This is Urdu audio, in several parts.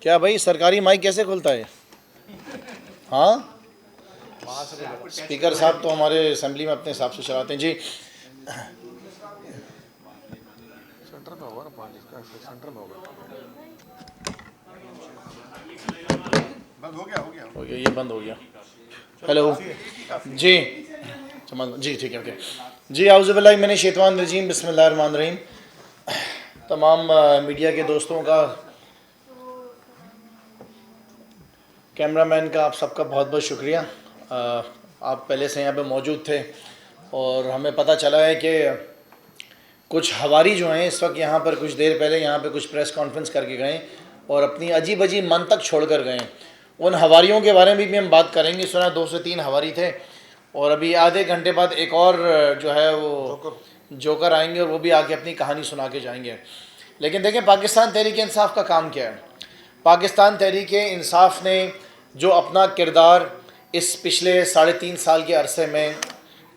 کیا بھائی سرکاری مائک کیسے کھلتا ہے؟ ہاں اسپیکر صاحب تو ہمارے اسمبلی میں اپنے حساب سے چلاتے ہیں. جی سینٹر میں ہوگا نا پانی کا سینٹر میں ہوگا. بند ہو گیا یہ بند ہو گیا. ہیلو جی جی ٹھیک ہے اوکے. جی اعوذ باللہ من الشیطان الرجیم بسم اللہ الرحمن الرحیم. تمام میڈیا کے دوستوں کا، کیمرہ مین کا، آپ سب کا بہت بہت شکریہ. آپ پہلے سے یہاں پہ موجود تھے اور ہمیں پتہ چلا ہے کہ کچھ ہواری جو ہیں اس وقت یہاں پر کچھ دیر پہلے یہاں پہ کچھ پریس کانفرنس کر کے گئے اور اپنی عجیب عجیب منطق چھوڑ کر گئے. ان ہواریوں کے بارے میں بھی ہم بات کریں گے. سنا 2 سے 3 ہواری تھے اور ابھی آدھے گھنٹے بعد ایک اور جو ہے وہ جوکر آئیں گے اور وہ بھی آ کے اپنی کہانی سنا کے جائیں گے. لیکن دیکھیں پاکستان تحریک انصاف کا کام کیا ہے. پاکستان تحریک انصاف نے جو اپنا کردار اس پچھلے 3.5 سال کے عرصے میں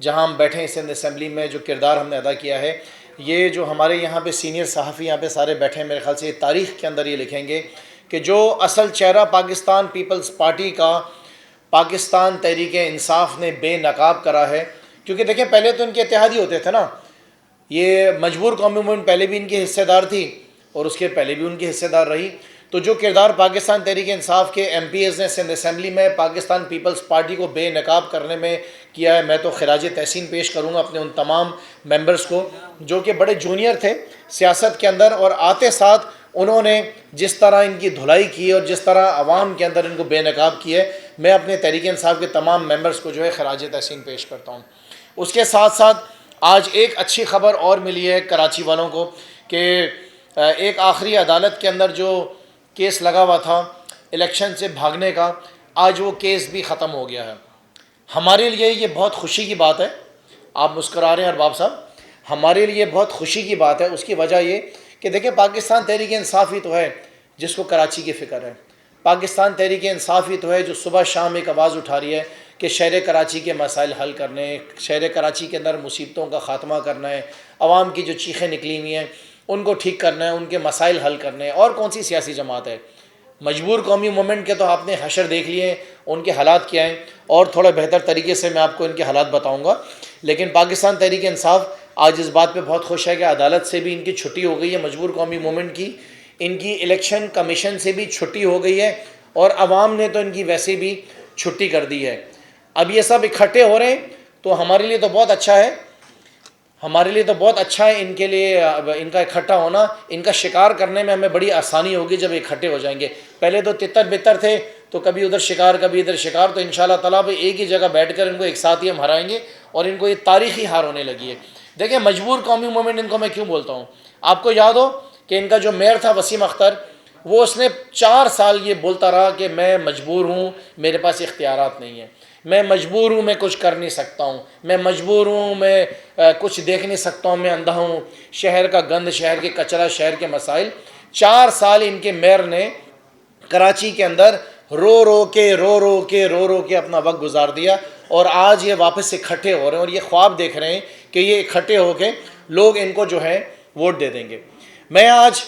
جہاں ہم بیٹھے ہیں سندھ اسمبلی میں جو کردار ہم نے ادا کیا ہے، یہ جو ہمارے یہاں پہ سینئر صحافی یہاں پہ سارے بیٹھے ہیں، میرے خیال سے یہ تاریخ کے اندر یہ لکھیں گے کہ جو اصل چہرہ پاکستان پیپلز پارٹی کا پاکستان تحریک انصاف نے بے نقاب کرا ہے. کیونکہ دیکھیں پہلے تو ان کے اتحادی ہوتے تھے نا، یہ مجبور قومی موومنٹ پہلے بھی ان کی حصے دار تھی اور اس کے پہلے بھی ان کی حصے دار رہی. تو جو کردار پاکستان تحریک انصاف کے ایم پی ایز نے سندھ اسمبلی میں پاکستان پیپلز پارٹی کو بے نقاب کرنے میں کیا ہے، میں تو خراج تحسین پیش کروں گا اپنے ان تمام ممبرز کو جو کہ بڑے جونیئر تھے سیاست کے اندر، اور آتے ساتھ انہوں نے جس طرح ان کی دھلائی کی اور جس طرح عوام کے اندر ان کو بے نقاب کی ہے. میں اپنے تحریک انصاف کے تمام ممبرز کو جو ہے خراج تحسین پیش کرتا ہوں. اس کے ساتھ ساتھ آج ایک اچھی خبر اور ملی ہے کراچی والوں کو کہ ایک آخری عدالت کے اندر جو کیس لگا ہوا تھا الیکشن سے بھاگنے کا، آج وہ کیس بھی ختم ہو گیا ہے. ہمارے لیے یہ بہت خوشی کی بات ہے. آپ مسکرا رہے ہیں ارباب صاحب، ہمارے لیے بہت خوشی کی بات ہے. اس کی وجہ یہ کہ دیکھیں پاکستان تحریک انصاف ہی تو ہے جس کو کراچی کی فکر ہے. پاکستان تحریک انصاف ہی تو ہے جو صبح شام ایک آواز اٹھا رہی ہے کہ شہر کراچی کے مسائل حل کرنے، شہر کراچی کے اندر مصیبتوں کا خاتمہ کرنا ہے، عوام کی جو چیخیں نکلی ہوئی ہیں ان کو ٹھیک کرنا ہے، ان کے مسائل حل کرنے ہیں. اور کون سی سیاسی جماعت ہے؟ مجبور قومی موومنٹ کے تو آپ نے حشر دیکھ لیے، ان کے حالات کیا ہیں، اور تھوڑا بہتر طریقے سے میں آپ کو ان کے حالات بتاؤں گا. لیکن پاکستان تحریک انصاف آج اس بات پہ بہت خوش ہے کہ عدالت سے بھی ان کی چھٹی ہو گئی ہے، مجبور قومی موومنٹ کی، ان کی الیکشن کمیشن سے بھی چھٹی ہو گئی ہے، اور عوام نے تو ان کی ویسے بھی چھٹی کر دی ہے. اب یہ سب اکٹھے ہو رہے ہیں تو ہمارے لیے تو بہت اچھا ہے، ہمارے لیے تو بہت اچھا ہے. ان کے لیے ان کا اکٹھا ہونا، ان کا شکار کرنے میں ہمیں بڑی آسانی ہوگی جب اکٹھے ہو جائیں گے. پہلے تو تتر بتر تھے تو کبھی ادھر شکار کبھی ادھر شکار، تو انشاءاللہ تعالیٰ ایک ہی جگہ بیٹھ کر ان کو ایک ساتھ ہی ہم ہرائیں گے، اور ان کو یہ تاریخی ہار ہونے لگی ہے. دیکھیں مجبور قومی موومنٹ ان کو میں کیوں بولتا ہوں. آپ کو یاد ہو کہ ان کا جو میئر تھا وسیم اختر، وہ اس نے 4 سال یہ بولتا رہا کہ میں مجبور ہوں، میرے پاس اختیارات نہیں ہیں، میں مجبور ہوں، میں کچھ کر نہیں سکتا ہوں، میں مجبور ہوں، میں کچھ دیکھ نہیں سکتا ہوں، میں اندھا ہوں، شہر کا گند، شہر کے کچرا، شہر کے مسائل. 4 سال ان کے میئر نے کراچی کے اندر رو رو کے اپنا وقت گزار دیا، اور آج یہ واپس اکٹھے ہو رہے ہیں اور یہ خواب دیکھ رہے ہیں کہ یہ اکٹھے ہو کے لوگ ان کو جو ہے ووٹ دے دیں گے. میں آج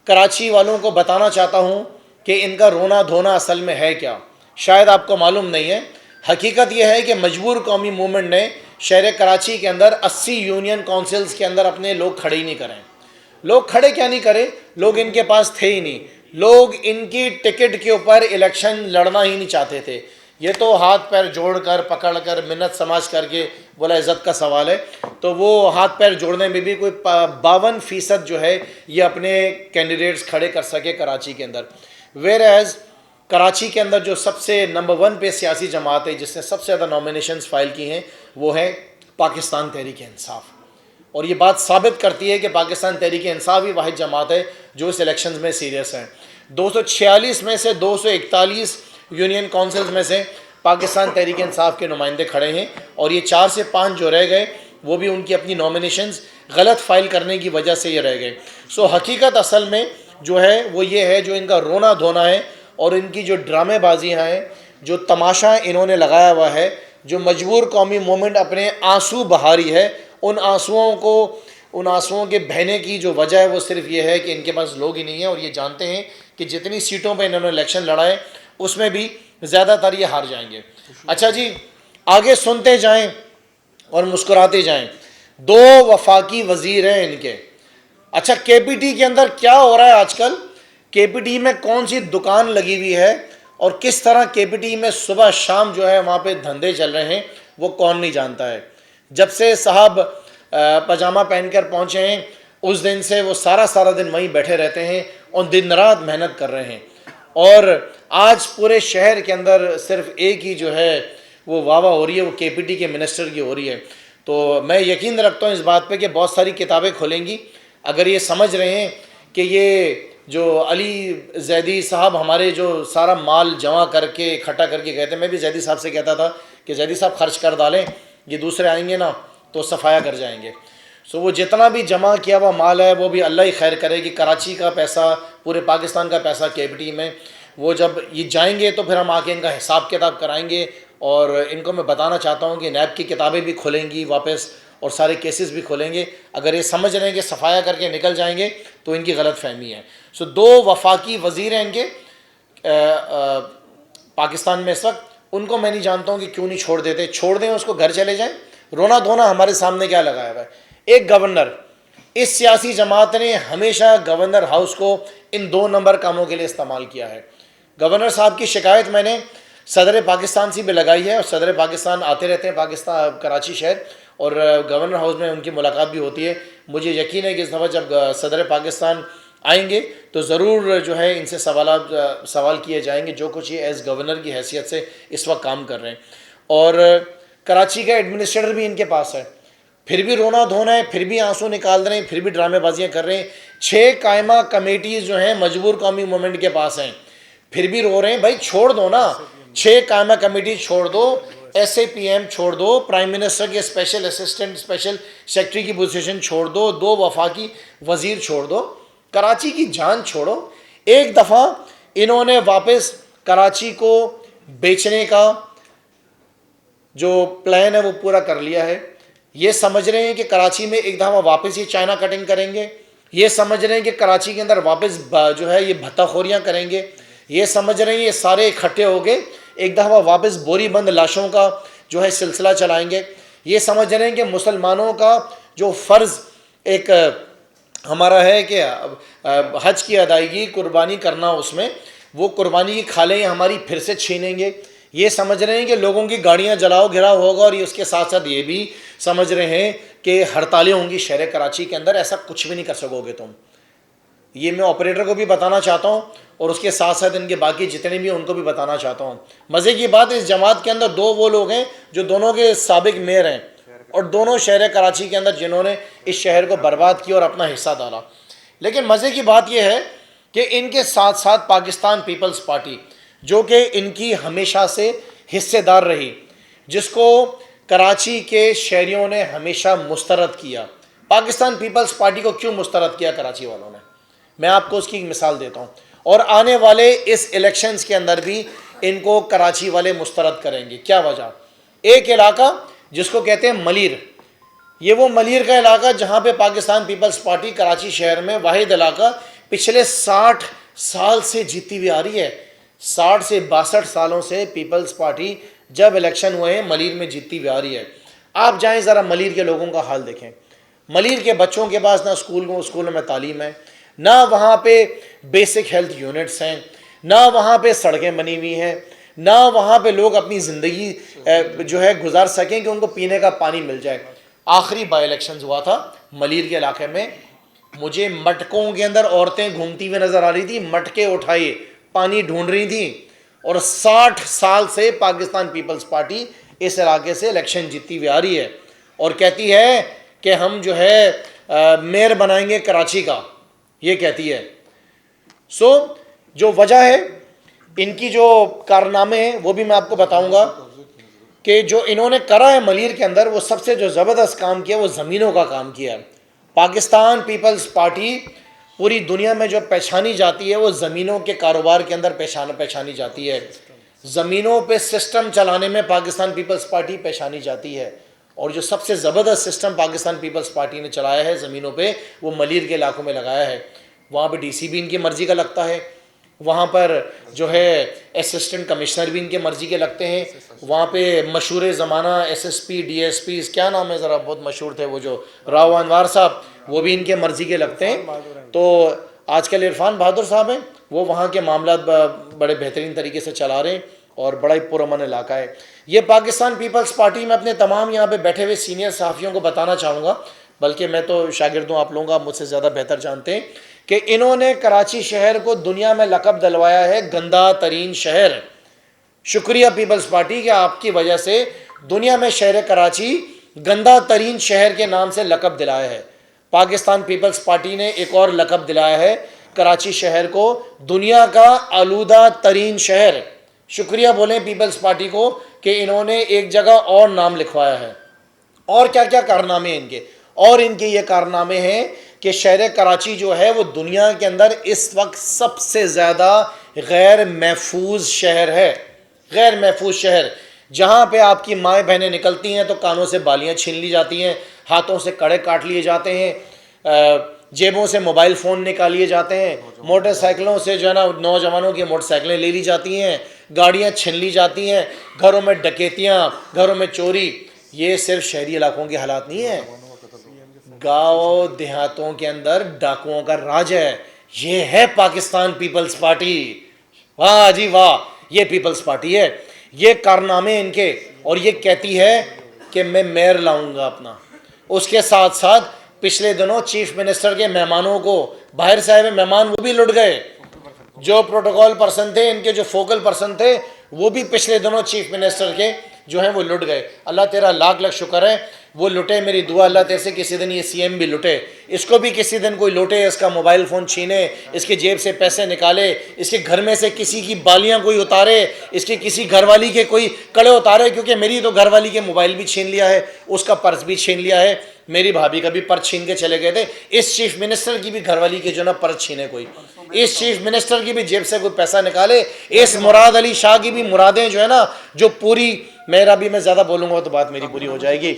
کراچی والوں کو بتانا چاہتا ہوں کہ ان کا رونا دھونا اصل میں ہے کیا. شاید آپ کو معلوم نہیں ہے. حقیقت یہ ہے کہ مجبور قومی موومنٹ نے شہر کراچی کے اندر 80 یونین کونسلز کے اندر اپنے لوگ کھڑے ہی نہیں کریں. لوگ کھڑے کیا نہیں کرے؟ لوگ ان کے پاس تھے ہی نہیں. لوگ ان کی ٹکٹ کے اوپر الیکشن لڑنا ہی نہیں چاہتے تھے. یہ تو ہاتھ پیر جوڑ کر پکڑ کر منت سماج کر کے بولا عزت کا سوال ہے، تو وہ ہاتھ پیر جوڑنے میں بھی کوئی 52% جو ہے یہ اپنے کینڈیڈیٹس کھڑے کر سکے کراچی کے اندر. ویئر ایز کراچی کے اندر جو سب سے نمبر 1 پہ سیاسی جماعت ہے جس نے سب سے زیادہ نامینیشنز فائل کی ہیں وہ ہے پاکستان تحریک انصاف. اور یہ بات ثابت کرتی ہے کہ پاکستان تحریک انصاف ہی واحد جماعت ہے جو اس الیکشنز میں سیریس ہے. 246 میں سے 241 یونین کونسلز میں سے پاکستان تحریک انصاف کے نمائندے کھڑے ہیں، اور یہ 4 سے 5 جو رہ گئے وہ بھی ان کی اپنی نامینیشنز غلط فائل کرنے کی وجہ سے یہ رہ گئے. حقیقت اصل میں جو ہے وہ یہ ہے، جو ان کا رونا دھونا ہے اور ان کی جو ڈرامے بازیاں ہیں، جو تماشا انہوں نے لگایا ہوا ہے، جو مجبور قومی موومنٹ اپنے آنسو بہاری ہے، ان آنسوؤں کو ان آنسوؤں کے بہنے کی جو وجہ ہے وہ صرف یہ ہے کہ ان کے پاس لوگ ہی نہیں ہیں، اور یہ جانتے ہیں کہ جتنی سیٹوں پہ انہوں نے الیکشن لڑائے اس میں بھی زیادہ تر یہ ہار جائیں گے۔ اچھا جی، آگے سنتے جائیں اور مسکراتے جائیں۔ 2 وفاقی وزیر ہیں ان کے۔ اچھا، کے پی ٹی کے اندر کیا ہو رہا ہے آج کل، کے پی ٹی میں کون سی دکان لگی ہوئی ہے اور کس طرح کے پی ٹی میں صبح شام جو ہے وہاں پہ دھندے چل رہے ہیں، وہ کون نہیں جانتا ہے۔ جب سے صاحب پاجامہ پہن کر پہنچے ہیں اس دن سے وہ سارا دن وہیں بیٹھے رہتے ہیں اور دن رات محنت کر رہے ہیں، اور آج پورے شہر کے اندر صرف ایک ہی جو ہے وہ واہ واہ ہو رہی ہے، وہ کے پی ٹی کے منسٹر کی ہو رہی ہے۔ تو میں یقین رکھتا ہوں اس بات پہ کہ بہت ساری کتابیں کھولیں گی اگر یہ سمجھ رہے ہیں کہ یہ جو علی زیدی صاحب ہمارے جو سارا مال جمع کر کے اکٹھا کر کے گئے تھے، میں بھی زیدی صاحب سے کہتا تھا کہ زیدی صاحب خرچ کر ڈالیں، یہ دوسرے آئیں گے نا تو صفایا کر جائیں گے۔ سو وہ جتنا بھی جمع کیا ہوا مال ہے وہ بھی اللہ ہی خیر کرے گی، کراچی کا پیسہ، پورے پاکستان کا پیسہ کے پی ٹی میں، وہ جب یہ جائیں گے تو پھر ہم آ کے ان کا حساب کتاب کرائیں گے، اور ان کو میں بتانا چاہتا ہوں کہ نیب کی کتابیں بھی کھولیں گی واپس اور سارے کیسز بھی کھولیں گے۔ اگر یہ سمجھ رہے ہیں کہ صفایا کر کے نکل جائیں گے تو ان کی غلط فہمی ہے۔ سو 2 وفاقی وزیر ہیں ان کے پاکستان میں اس وقت، ان کو میں نہیں جانتا ہوں کہ کیوں نہیں چھوڑ دیتے، چھوڑ دیں اس کو، گھر چلے جائیں، رونا دھونا ہمارے سامنے کیا لگایا ہوا ہے۔ ایک گورنر، اس سیاسی جماعت نے ہمیشہ گورنر ہاؤس کو ان 2 نمبر کاموں کے لیے استعمال کیا ہے۔ گورنر صاحب کی شکایت میں نے صدر پاکستان سے بھی لگائی ہے، اور صدر پاکستان آتے رہتے ہیں پاکستان کراچی شہر، اور گورنر ہاؤس میں ان کی ملاقات بھی ہوتی ہے۔ مجھے یقین ہے کہ اس دفعہ جب صدر پاکستان آئیں گے تو ضرور جو ہے ان سے سوال کیے جائیں گے جو کچھ یہ ایز گورنر کی حیثیت سے اس وقت کام کر رہے ہیں۔ اور کراچی کا ایڈمنسٹریٹر بھی ان کے پاس ہے، پھر بھی رونا دھونا ہے، پھر بھی آنسو نکال رہے ہیں، پھر بھی ڈرامے بازیاں کر رہے ہیں۔ 6 قائمہ کمیٹیز جو ہیں مجبور قومی موومنٹ کے پاس ہیں، پھر بھی رو رہے ہیں۔ بھائی چھوڑ دو نا، 6 قائمہ کمیٹی چھوڑ دو، ایس اے پی ایم چھوڑ دو، پرائم منسٹر کے اسپیشل اسسٹنٹ اسپیشل سیکرٹری کی پوزیشن چھوڑ دو، 2 وفاقی وزیر چھوڑ دو، کراچی کی جان چھوڑو۔ ایک دفعہ انہوں نے واپس کراچی کو بیچنے کا جو پلان ہے وہ پورا کر لیا ہے۔ یہ سمجھ رہے ہیں کہ کراچی میں ایک دفعہ واپس یہ چائنا کٹنگ کریں گے، یہ سمجھ رہے ہیں کہ کراچی کے اندر واپس جو ہے یہ بھتہ خوریاں کریں گے، یہ سمجھ رہے ہیں یہ سارے اکٹھے ہو گئے ایک دفعہ واپس بوری بند لاشوں کا جو ہے سلسلہ چلائیں گے، یہ سمجھ رہے ہیں کہ مسلمانوں کا جو فرض ایک ہمارا ہے کہ حج کی ادائیگی قربانی کرنا، اس میں وہ قربانی کی کھالیں ہماری پھر سے چھینیں گے، یہ سمجھ رہے ہیں کہ لوگوں کی گاڑیاں جلاؤ گھراؤ ہوگا، اور یہ اس کے ساتھ ساتھ یہ بھی سمجھ رہے ہیں کہ ہڑتالیں ہوں گی شہر کراچی کے اندر۔ ایسا کچھ بھی نہیں کر سکو گے تم، یہ میں آپریٹر کو بھی بتانا چاہتا ہوں، اور اس کے ساتھ ساتھ ان کے باقی جتنے بھی ان کو بھی بتانا چاہتا ہوں۔ مزے کی بات اس جماعت کے اندر 2 وہ لوگ ہیں جو دونوں کے سابق میئر ہیں، اور دونوں شہر کراچی کے اندر جنہوں نے اس شہر کو برباد کیا اور اپنا حصہ ڈالا۔ لیکن مزے کی بات یہ ہے کہ ان کے ساتھ ساتھ پاکستان پیپلز پارٹی، جو کہ ان کی ہمیشہ سے حصے دار رہی، جس کو کراچی کے شہریوں نے ہمیشہ مسترد کیا۔ پاکستان پیپلز پارٹی کو کیوں مسترد کیا کراچی والوں نے؟ میں آپ کو اس کی ایک مثال دیتا ہوں، اور آنے والے اس الیکشنز کے اندر بھی ان کو کراچی والے مسترد کریں گے۔ کیا وجہ؟ ایک علاقہ جس کو کہتے ہیں ملیر، یہ وہ ملیر کا علاقہ جہاں پہ پاکستان پیپلز پارٹی کراچی شہر میں واحد علاقہ پچھلے 60 سال سے جیتی ہوئی آ رہی ہے۔ 60 سے 62 سالوں سے پیپلز پارٹی جب الیکشن ہوئے ہیں ملیر میں جیتی ہوئی آ رہی ہے۔ آپ جائیں ذرا ملیر کے لوگوں کا حال دیکھیں، ملیر کے بچوں کے پاس نہ اسکولوں میں تعلیم ہے، نہ وہاں پہ بیسک ہیلتھ یونٹس ہیں، نہ وہاں پہ سڑکیں بنی ہوئی ہیں، نہ وہاں پہ لوگ اپنی زندگی جو ہے گزار سکیں کہ ان کو پینے کا پانی مل جائے۔ آخری بائی الیکشنز ہوا تھا ملیر کے علاقے میں، مجھے مٹکوں کے اندر عورتیں گھومتی ہوئی نظر آ رہی تھی، مٹکے اٹھائے پانی ڈھونڈ رہی تھیں، اور 60 سال سے پاکستان پیپلز پارٹی اس علاقے سے الیکشن جیتتی ہوئی آ رہی ہے، اور کہتی ہے کہ ہم جو ہے میئر بنائیں گے کراچی کا، یہ کہتی ہے۔ جو وجہ ہے ان کی جو کارنامے ہیں وہ بھی میں آپ کو بتاؤں گا کہ جو انہوں نے کرا ہے ملیر کے اندر، وہ سب سے جو زبردست کام کیا وہ زمینوں کا کام کیا ہے۔ پاکستان پیپلز پارٹی پوری دنیا میں جو پہچانی جاتی ہے وہ زمینوں کے کاروبار کے اندر پہچانی جاتی ہے، زمینوں پہ سسٹم چلانے میں پاکستان پیپلز پارٹی پہچانی جاتی ہے، اور جو سب سے زبردست سسٹم پاکستان پیپلز پارٹی نے چلایا ہے زمینوں پہ وہ ملیر کے علاقوں میں لگایا ہے. وہاں پہ ڈی سی بھی ان کی مرضی کا لگتا ہے, وہاں پر جو ہے اسسٹنٹ کمشنر بھی ان کے مرضی کے لگتے ہیں, وہاں پہ مشہور زمانہ S S P D S Ps کیا نام ہے ذرا بہت مشہور تھے وہ جو راؤ انوار صاحب, وہ بھی ان کے مرضی کے لگتے ہیں. تو آج کل عرفان بہادر صاحب ہیں, وہ وہاں کے معاملات بڑے بہترین طریقے سے چلا رہے ہیں اور بڑا ہی پرامن علاقہ ہے. یہ پاکستان پیپلز پارٹی میں اپنے تمام یہاں پہ بیٹھے ہوئے سینئر صحافیوں کو بتانا چاہوں گا, بلکہ میں تو شاگرد ہوں, آپ لوگوں کا مجھ سے زیادہ بہتر جانتے ہیں کہ انہوں نے کراچی شہر کو دنیا میں لقب دلوایا ہے گندا ترین شہر. شکریہ پیپلز پارٹی کہ آپ کی وجہ سے دنیا میں شہر کراچی گندا ترین شہر کے نام سے لقب دلایا ہے. پاکستان پیپلز پارٹی نے ایک اور لقب دلایا ہے کراچی شہر کو دنیا کا آلودہ ترین شہر. شکریہ بولیں پیپلز پارٹی کو کہ انہوں نے ایک جگہ اور نام لکھوایا ہے. اور کیا کیا کارنامے ہیں ان کے, اور ان کے یہ کارنامے ہیں کہ شہر کراچی جو ہے وہ دنیا کے اندر اس وقت سب سے زیادہ غیر محفوظ شہر ہے. غیر محفوظ شہر جہاں پہ آپ کی مائیں بہنیں نکلتی ہیں تو کانوں سے بالیاں چھین لی جاتی ہیں, ہاتھوں سے کڑے کاٹ لیے جاتے ہیں, جیبوں سے موبائل فون نکال لیے جاتے ہیں, موٹر سائیکلوں سے جو ہے نا نوجوانوں کی موٹر سائیکلیں لے لی جاتی ہیں, گاڑیاں چھین لی جاتی ہیں, گھروں میں ڈکیتیاں, گھروں میں چوری. یہ صرف شہری علاقوں کے حالات نہیں ہیں, گاؤں دیہاتوں کے اندر ڈاکوؤں کا راج ہے. یہ ہے پاکستان پیپلز پارٹی. واہ جی واہ, یہ پیپلز پارٹی ہے. یہ کارنامے ان کے, اور یہ کہتی ہے کہ میں میئر لاؤں گا اپنا. اس کے ساتھ ساتھ پچھلے دنوں چیف منسٹر کے مہمانوں کو, باہر سے آئے ہوئے مہمان وہ بھی لٹ گئے, جو پروٹوکول پرسن تھے ان کے, جو فوکل پرسن تھے وہ بھی پچھلے دنوں چیف منسٹر کے جو ہیں وہ لٹ گئے. اللہ تیرا لاکھ لاکھ شکر ہے وہ لٹے. میری دعا اللہ تیرے سے کسی دن یہ سی ایم بھی لٹے, اس کو بھی کسی دن کوئی لوٹے, اس کا موبائل فون چھینے, اس کی جیب سے پیسے نکالے, اس کے گھر میں سے کسی کی بالیاں کوئی اتارے, اس کی کسی گھر والی کے کوئی کڑے اتارے, کیونکہ میری تو گھر والی کے موبائل بھی چھین لیا ہے, اس کا پرس بھی چھین لیا ہے, میری بھابھی کا بھی پرس چھین کے چلے گئے تھے. اس چیف منسٹر کی بھی گھر والی کے جو نا پرس چھینے کوئی, اس چیف منسٹر کی بھی جیب سے کوئی پیسہ نکالے, اس مراد علی شاہ کی بھی مرادیں جو ہے نا جو پوری, میرا بھی میں زیادہ بولوں گا تو بات میری پوری ہو جائے گی.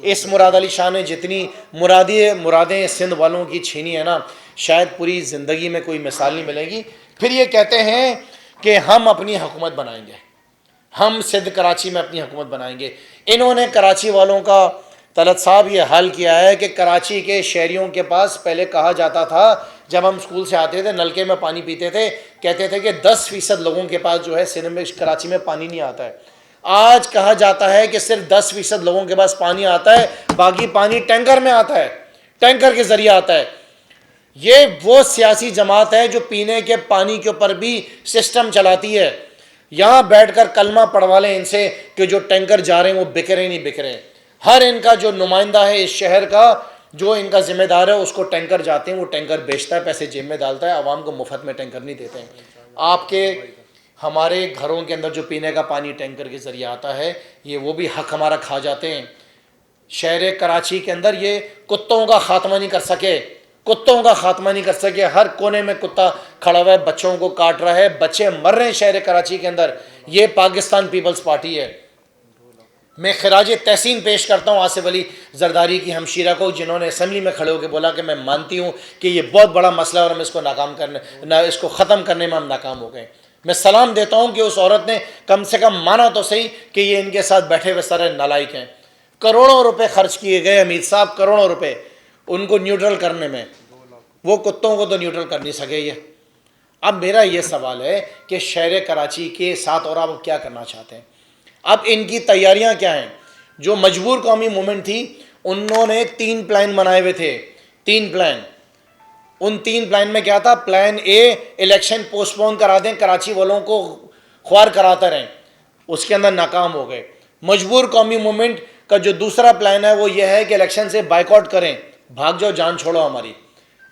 اس مراد علی شاہ نے جتنی مرادیں سندھ والوں کی چھینی ہے نا, شاید پوری زندگی میں کوئی مثال نہیں ملے گی. پھر یہ کہتے ہیں کہ ہم اپنی حکومت بنائیں گے, ہم سندھ کراچی میں اپنی حکومت بنائیں گے. انہوں نے کراچی والوں کا, طلعت صاحب, یہ حل کیا ہے کہ کراچی کے شہریوں کے پاس پہلے کہا جاتا تھا جب ہم اسکول سے آتے تھے نلکے میں پانی پیتے تھے, کہتے تھے کہ 10% لوگوں کے پاس جو ہے سندھ میں کراچی میں پانی نہیں آتا ہے. آج کہا جاتا ہے کہ صرف 10% لوگوں کے پاس پانی آتا ہے, باقی پانی ٹینکر میں آتا ہے, ٹینکر کے ذریعے آتا ہے. یہ وہ سیاسی جماعت ہے جو پینے کے پانی کے اوپر بھی سسٹم چلاتی ہے. یہاں بیٹھ کر کلمہ پڑھوا لیں ان سے کہ جو ٹینکر جا رہے ہیں وہ بک رہے نہیں بک رہے. ہر ان کا جو نمائندہ ہے اس شہر کا, جو ان کا ذمہ دار ہے, اس کو ٹینکر جاتے ہیں, وہ ٹینکر بیچتا ہے, پیسے جیب میں ڈالتا ہے, عوام کو مفت میں ٹینکر نہیں دیتے ہیں. آپ کے ہمارے گھروں کے اندر جو پینے کا پانی ٹینکر کے ذریعے آتا ہے, یہ وہ بھی حق ہمارا کھا جاتے ہیں. شہر کراچی کے اندر یہ کتوں کا خاتمہ نہیں کر سکے, کتوں کا خاتمہ نہیں کر سکے. ہر کونے میں کتا کھڑا ہوا ہے, بچوں کو کاٹ رہا ہے, بچے مر رہے ہیں شہر کراچی کے اندر. یہ پاکستان پیپلز پارٹی ہے. میں خراج تحسین پیش کرتا ہوں آصف علی زرداری کی ہمشیرہ کو, جنہوں نے اسمبلی میں کھڑے ہو کے بولا کہ میں مانتی ہوں کہ یہ بہت بڑا مسئلہ ہے اور ہم اس کو اس کو ختم کرنے میں ہم ناکام ہو گئے. میں سلام دیتا ہوں کہ اس عورت نے کم سے کم مانا تو صحیح کہ یہ ان کے ساتھ بیٹھے ہوئے سارے نالائق ہیں. کروڑوں روپے خرچ کیے گئے امیر صاحب, کروڑوں روپے ان کو نیوٹرل کرنے میں, وہ کتوں کو تو نیوٹرل کر نہیں سکے یہ. اب میرا یہ سوال ہے کہ شہر کراچی کے ساتھ اور آپ کیا کرنا چاہتے ہیں؟ اب ان کی تیاریاں کیا ہیں؟ جو مجبور قومی موومنٹ تھی انہوں نے 3 پلان بنائے ہوئے تھے, 3 پلان. ان 3 پلان میں کیا تھا؟ پلان اے, الیکشن پوسٹ پون کرا دیں, کراچی والوں کو خوار کراتے رہیں. اس کے اندر ناکام ہو گئے. مجبور قومی موومنٹ کا جو دوسرا پلان ہے وہ یہ ہے کہ الیکشن سے بائیکاٹ کریں, بھاگ جاؤ, جان چھوڑو ہماری.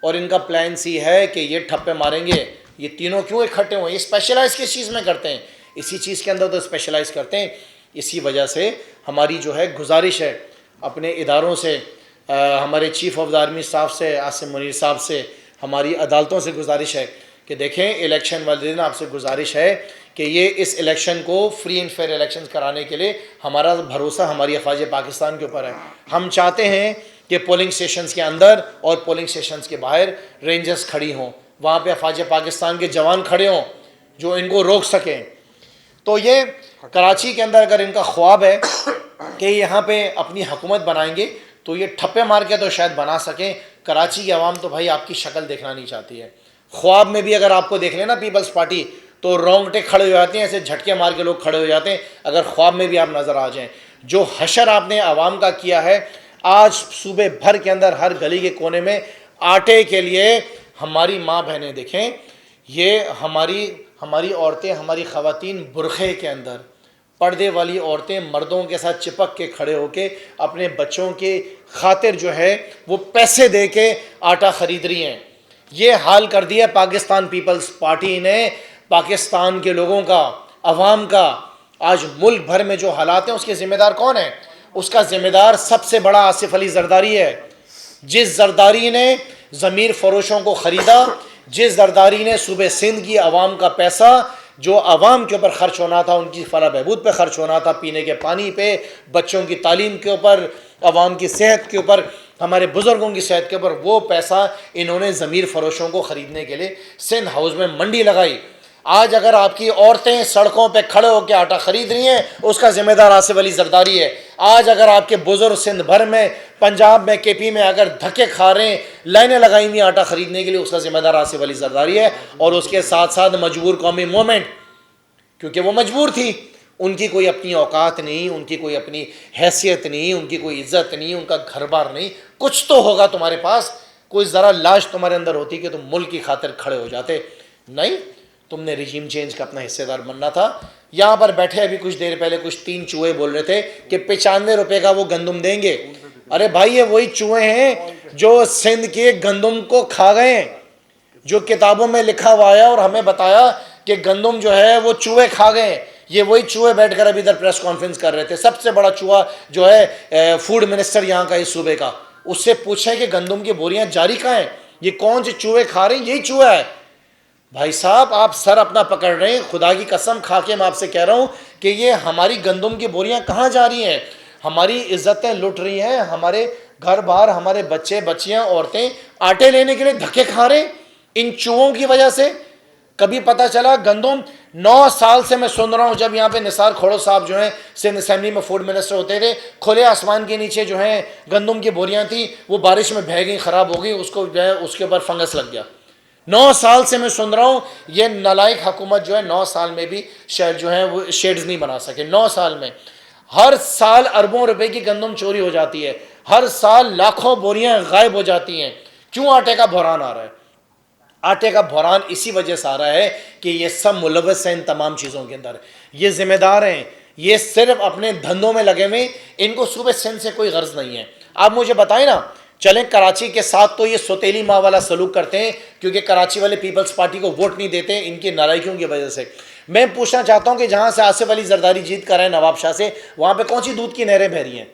اور ان کا پلان سی ہے کہ یہ ٹھپے ماریں گے. یہ تینوں کیوں اکٹھے ہوئے؟ یہ اسپیشلائز کس چیز میں کرتے ہیں؟ اسی چیز کے اندر تو اسپیشلائز کرتے ہیں. اسی وجہ سے ہماری جو ہے گزارش ہے اپنے اداروں سے, ہمارے چیف آف دا آرمی صاحب سے, عاصم منیر صاحب سے, ہماری عدالتوں سے گزارش ہے کہ دیکھیں الیکشن والے دن آپ سے گزارش ہے کہ یہ اس الیکشن کو فری اینڈ فیئر الیکشن کرانے کے لیے ہمارا بھروسہ ہماری افواج پاکستان کے اوپر ہے. ہم چاہتے ہیں کہ پولنگ سٹیشنز کے اندر اور پولنگ سٹیشنز کے باہر رینجرز کھڑی ہوں, وہاں پہ افواج پاکستان کے جوان کھڑے ہوں جو ان کو روک سکیں. تو یہ کراچی کے اندر اگر ان کا خواب ہے کہ یہاں پہ اپنی حکومت بنائیں گے تو یہ ٹھپے مار کے تو شاید بنا سکیں. کراچی کی عوام تو بھائی آپ کی شکل دیکھنا نہیں چاہتی ہے. خواب میں بھی اگر آپ کو دیکھ لیں نا پیپلز پارٹی تو رونگٹے کھڑے ہو جاتے ہیں, ایسے جھٹکے مار کے لوگ کھڑے ہو جاتے ہیں اگر خواب میں بھی آپ نظر آ جائیں. جو حشر آپ نے عوام کا کیا ہے, آج صوبے بھر کے اندر ہر گلی کے کونے میں آٹے کے لیے ہماری ماں بہنیں دیکھیں, یہ ہماری عورتیں, ہماری خواتین برقعے کے اندر, پردے والی عورتیں مردوں کے ساتھ چپک کے کھڑے ہو کے اپنے بچوں کے خاطر جو ہے وہ پیسے دے کے آٹا خرید رہی ہیں. یہ حال کر دیا پاکستان پیپلز پارٹی نے پاکستان کے لوگوں کا, عوام کا. آج ملک بھر میں جو حالات ہیں اس کے ذمہ دار کون ہیں؟ اس کا ذمہ دار سب سے بڑا آصف علی زرداری ہے. جس زرداری نے ضمیر فروشوں کو خریدا, جس زرداری نے صوبہ سندھ کی عوام کا پیسہ جو عوام کے اوپر خرچ ہونا تھا, ان کی فلاح بہبود پہ خرچ ہونا تھا, پینے کے پانی پہ, بچوں کی تعلیم کے اوپر, عوام کی صحت کے اوپر, ہمارے بزرگوں کی صحت کے اوپر, وہ پیسہ انہوں نے ضمیر فروشوں کو خریدنے کے لیے سندھ ہاؤس میں منڈی لگائی. آج اگر آپ کی عورتیں سڑکوں پہ کھڑے ہو کے آٹا خرید رہی ہیں اس کا ذمہ دار آصف علی زرداری ہے. آج اگر آپ کے بزرگ سندھ بھر میں, پنجاب میں, کے پی میں اگر دھکے کھا رہے ہیں, لائنیں لگائی ہوئی آٹا خریدنے کے لیے, اس کا ذمہ دار آصف علی زرداری ہے. اور اس کے ساتھ ساتھ مجبور قومی موومنٹ, کیونکہ وہ مجبور تھی, ان کی کوئی اپنی اوقات نہیں, ان کی کوئی اپنی حیثیت نہیں, ان کی کوئی عزت نہیں, ان کا گھر بار نہیں. کچھ تو ہوگا تمہارے پاس, کوئی ذرا لاش تمہارے اندر ہوتی کہ تم ملک کی خاطر کھڑے ہو جاتے. نہیں, تم نے رجیم چینج کا اپنا حصے دار بننا تھا. یہاں پر بیٹھے ابھی کچھ دیر پہلے کچھ 3 چوہے بول رہے تھے کہ 95 روپے کا وہ گندم دیں گے. ارے بھائی یہ وہی چوہے ہیں جو سندھ کے گندم کو کھا گئے ہیں, جو کتابوں میں لکھا ہوا ہے اور ہمیں بتایا کہ گندم جو ہے وہ چوہے کھا گئے ہیں. یہ وہی چوہے بیٹھ کر ابھی ادھر پریس کانفرنس کر رہے تھے. سب سے بڑا چوہا جو ہے فوڈ منسٹر یہاں کا, اس صوبے کا, اس سے پوچھیں کہ گندم کی بوریاں جاری کہاں ہیں, یہ کون سے چوہے کھا رہے ہیں؟ یہی چوہا ہے. بھائی صاحب آپ سر اپنا پکڑ رہے ہیں, خدا کی قسم کھا کے میں آپ سے کہہ رہا ہوں کہ یہ ہماری گندم کی بوریاں کہاں جا رہی ہیں, ہماری عزتیں لٹ رہی ہیں, ہمارے گھر بار, ہمارے بچے بچیاں, عورتیں آٹے لینے کے لیے دھکے کھا رہے ہیں ان چوہوں کی وجہ سے. کبھی پتہ چلا گندم 9 سال سے میں سن رہا ہوں, جب یہاں پہ نثار کھوڑو صاحب جو ہیں سندھ اسمبلی میں فوڈ منسٹر ہوتے تھے, کھلے آسمان کے نیچے جو ہیں گندم کی بوریاں تھیں, وہ بارش میں بہہ گئیں, خراب ہو گئی, اس کو جو ہے اس کے اوپر فنگس لگ گیا. 9 سال سے میں سن رہا ہوں. یہ نالائق حکومت جو ہے 9 سال میں بھی شہر جو ہے وہ شیڈز نہیں بنا سکے. 9 سال میں ہر سال اربوں روپے کی گندم چوری ہو جاتی ہے, ہر سال لاکھوں بوریاں غائب ہو جاتی ہیں. کیوں آٹے کا بحران آ رہا ہے؟ آٹے کا بحران اسی وجہ سے آ رہا ہے کہ یہ سب ملوث ہیں ان تمام چیزوں کے اندر. یہ ذمہ دار ہیں, یہ صرف اپنے دھندوں میں لگے ہوئے, ان کو صوبے سندھ سے کوئی غرض نہیں ہے. آپ مجھے بتائیں نا, چلیں کراچی کے ساتھ تو یہ سوتیلی ماں والا سلوک کرتے ہیں کیونکہ کراچی والے پیپلز پارٹی کو ووٹ نہیں دیتے ان کی نالائکیوں کی وجہ سے. میں پوچھنا چاہتا ہوں کہ جہاں سے آصف علی زرداری جیت کر آئے نواب شاہ سے, وہاں پہ کون سی دودھ کی نہریں بہہ رہی ہیں؟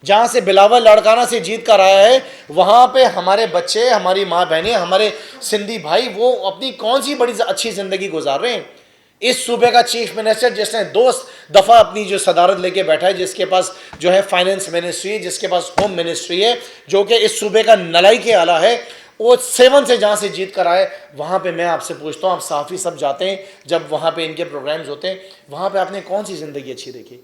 جہاں سے بلاول لاڑکانہ سے جیت کر آیا ہے وہاں پہ ہمارے بچے, ہماری ماں بہنیں, ہمارے سندھی بھائی وہ اپنی کون سی بڑی اچھی زندگی گزار رہے ہیں. اس صوبے کا چیف منسٹر جس نے 2 دفعہ اپنی جو صدارت لے کے بیٹھا ہے, جس کے پاس جو ہے فائننس منسٹری ہے, جس کے پاس ہوم منسٹری ہے, جو کہ اس صوبے کا نلائی کے آلہ ہے, وہ 7 سے جہاں سے جیت کر آئے, وہاں پہ میں آپ سے پوچھتا ہوں, آپ صحافی سب جاتے ہیں جب وہاں پہ ان کے پروگرامز ہوتے ہیں, وہاں پہ آپ نے کون سی زندگی اچھی دیکھی؟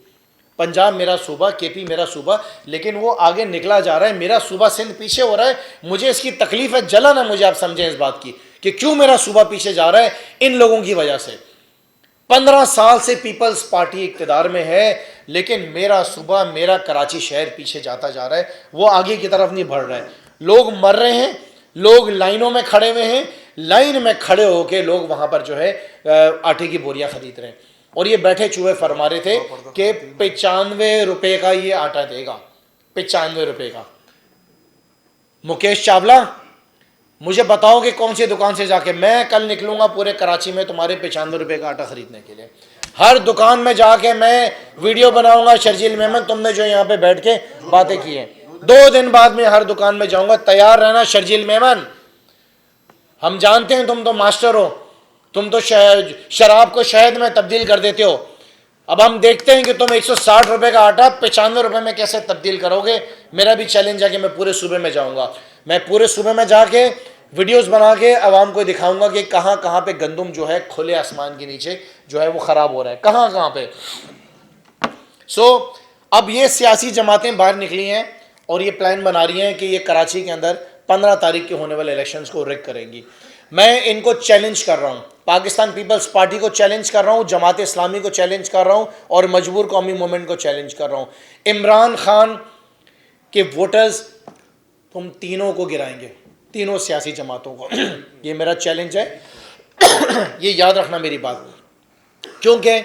پنجاب میرا صوبہ, کے پی میرا صوبہ, لیکن وہ آگے نکلا جا رہا ہے, میرا صوبہ سندھ پیچھے ہو رہا ہے. مجھے اس کی تکلیف ہے, جلن ہے مجھے, آپ سمجھیں اس بات کی کہ کیوں میرا صوبہ پیچھے جا رہا ہے ان لوگوں کی وجہ سے. 15 سال سے پیپلز پارٹی اقتدار میں ہے, لیکن میرا صوبہ, میرا کراچی شہر پیچھے جاتا جا رہا ہے, وہ آگے کی طرف نہیں بڑھ رہا ہے. لوگ مر رہے ہیں, لوگ لائنوں میں کھڑے ہوئے ہیں, لائن میں کھڑے ہو کے لوگ وہاں پر جو ہے آٹے کی بوریاں خرید رہے ہیں. اور یہ بیٹھے چوہے فرما رہے تھے کہ 95 روپے کا یہ آٹا دے گا, 95 روپے کا. مکیش چاولہ مجھے بتاؤ کہ کون سی دکان سے جا کے, میں کل نکلوں گا پورے کراچی میں تمہارے 95 روپے کا آٹا خریدنے کے لیے. ہر دکان میں جا کے میں ویڈیو بناؤں گا, شرجیل میمن تم نے جو یہاں پہ بیٹھ کے باتیں کی ہیں, 2 دن بعد میں ہر دکان میں جاؤں گا. تیار رہنا شرجیل میمن, ہم جانتے ہیں تم تو ماسٹر ہو, تم تو شراب کو شہد میں تبدیل کر دیتے ہو. اب ہم دیکھتے ہیں کہ تم 160 روپے کا آٹا 95 روپے میں کیسے تبدیل کرو گے. میرا بھی چیلنج ہے کہ میں پورے صوبے میں جاؤں گا. میں پورے صوبے میں جا کے ویڈیوز بنا کے عوام کو دکھاؤں گا کہ کہاں کہاں پہ گندم جو ہے کھلے آسمان کے نیچے جو ہے وہ خراب ہو رہا ہے, کہاں کہاں پہ. اب یہ سیاسی جماعتیں باہر نکلی ہیں اور یہ پلان بنا رہی ہیں کہ یہ کراچی کے اندر 15 تاریخ کے ہونے والے الیکشنز کو ریگ کریں گی. میں ان کو چیلنج کر رہا ہوں, پاکستان پیپلز پارٹی کو چیلنج کر رہا ہوں, جماعت اسلامی کو چیلنج کر رہا ہوں اور مجبور قومی موومنٹ کو چیلنج کر رہا ہوں. عمران خان کے ووٹرز تم تینوں کو گرائیں گے, تینوں سیاسی جماعتوں کو. یہ میرا چیلنج ہے, یہ یاد رکھنا میری بات. کیونکہ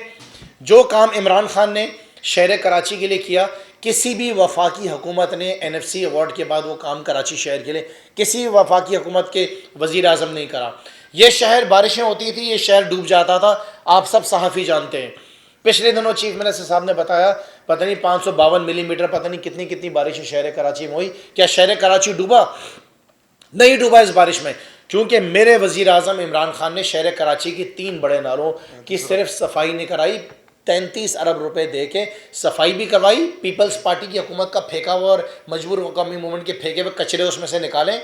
جو کام عمران خان نے شہر کراچی کے لیے کیا, کسی بھی وفاقی حکومت نے این ایف سی ایوارڈ کے بعد وہ کام کراچی شہر کے لیے کسی بھی وفاقی حکومت کے وزیر اعظم نہیں کرا. یہ شہر بارشیں ہوتی تھی, یہ شہر ڈوب جاتا تھا, آپ سب صحافی جانتے ہیں. پچھلے دنوں چیف منسٹر صاحب نے بتایا پتہ نہیں 552 ملی میٹر پتہ نہیں کتنی بارشیں شہر کراچی میں ہوئی. کیا شہر کراچی ڈوبا؟ نہیں ڈوبا اس بارش میں, کیونکہ میرے وزیر اعظم عمران خان نے شہر کراچی کی 3 بڑے نالوں کی صرف صفائی نہیں کرائی, 33 ارب روپے دے کے صفائی بھی کروائی. پیپلز پارٹی کی حکومت کا پھینکا ہوا اور مجبور قومی موومنٹ کے پھینکے ہوئے کچرے اس میں سے نکالیں.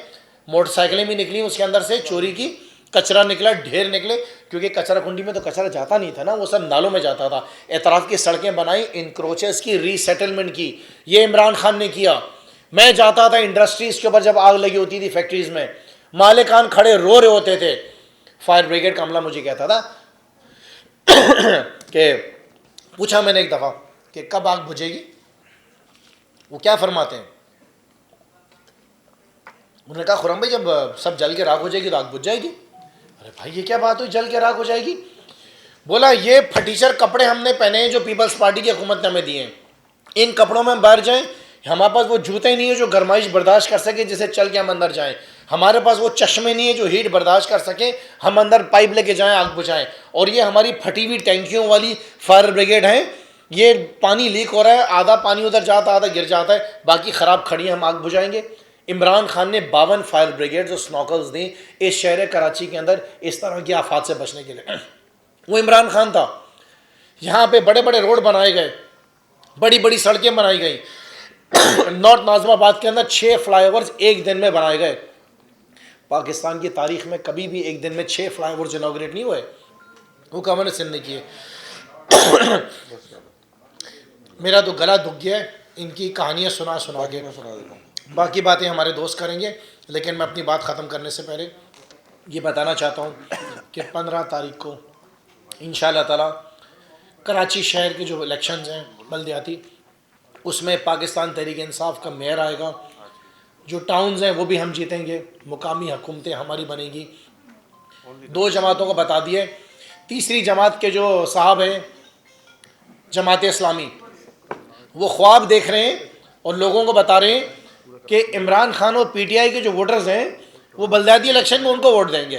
موٹر سائیکلیں بھی نکلی اس کے اندر سے, چوری کی کچرا نکلا, ڈھیر نکلے, کیونکہ کچرا کنڈی میں تو کچرا جاتا نہیں تھا نا, وہ سب نالوں میں جاتا تھا. اعتراف کی سڑکیں بنائی, انکروچز کی ری سیٹلمنٹ کی, یہ عمران خان نے کیا. میں جاتا تھا انڈسٹریز کے اوپر, جب آگ لگی ہوتی تھی فیکٹریز میں, مالکان کھڑے رو رہے ہوتے تھے. فائر بریگیڈ کا عملہ مجھے کہتا تھا کہ پوچھا میں نے ایک دفعہ کہ کب آگ بجھے گی, وہ کیا فرماتے ہیں, انہوں نے کہا خرم بھائی جب سب جل کے راکھ ہو جائے گی تو آگ بجھ جائے گی. ارے بھائی یہ کیا بات ہوئی جل کے راکھ ہو جائے گی؟ بولا یہ پھٹیچر کپڑے ہم نے پہنے ہیں جو پیپلز پارٹی کی حکومت نے ہمیں دیے ہیں, ان کپڑوں میں ہم باہر جائیں, ہمارے پاس وہ جوتے نہیں ہیں جو گرمائش برداشت کر سکے جسے چل کے ہم اندر جائیں, ہمارے پاس وہ چشمے نہیں ہیں جو ہیٹ برداشت کر سکیں ہم اندر پائپ لے کے جائیں آگ بجھائیں. اور یہ ہماری پھٹی ہوئی ٹینکیوں والی فائر بریگیڈ ہیں, یہ پانی لیک ہو رہا ہے, آدھا پانی ادھر جاتا آدھا گر جاتا ہے, باقی خراب کھڑی ہم آگ بجھائیں گے. عمران خان نے 52 فائر بریگیڈز اور سنوکلز دیں اس شہر کراچی کے اندر اس طرح کی آفات سے بچنے کے لیے. وہ عمران خان تھا. یہاں پہ بڑے بڑے روڈ بنائے گئے, بڑی بڑی سڑکیں بنائی گئی. نارتھ ناظم آباد کے اندر 6 فلائی اوورز ایک دن میں بنائے گئے. پاکستان کی تاریخ میں کبھی بھی ایک دن میں 6 فلائی اوورز انوگریٹ نہیں ہوئے, وہ گورنر سندھ نے کیے. میرا تو گلا دکھ گیا ہے ان کی کہانیاں سنا کے. باقی باتیں ہمارے دوست کریں گے, لیکن میں اپنی بات ختم کرنے سے پہلے یہ بتانا چاہتا ہوں کہ 15 تاریخ کو انشاءاللہ تعالی کراچی شہر کے جو الیکشنز ہیں بلدیاتی, اس میں پاکستان تحریک انصاف کا میئر آئے گا. جو ٹاؤنز ہیں وہ بھی ہم جیتیں گے, مقامی حکومتیں ہماری بنے گی. 2 جماعتوں کو بتا دیے, تیسری جماعت کے جو صاحب ہیں جماعت اسلامی, وہ خواب دیکھ رہے ہیں اور لوگوں کو بتا رہے ہیں کہ عمران خان اور پی ٹی آئی کے جو ووٹرز ہیں وہ بلدیاتی الیکشن میں ان کو ووٹ دیں گے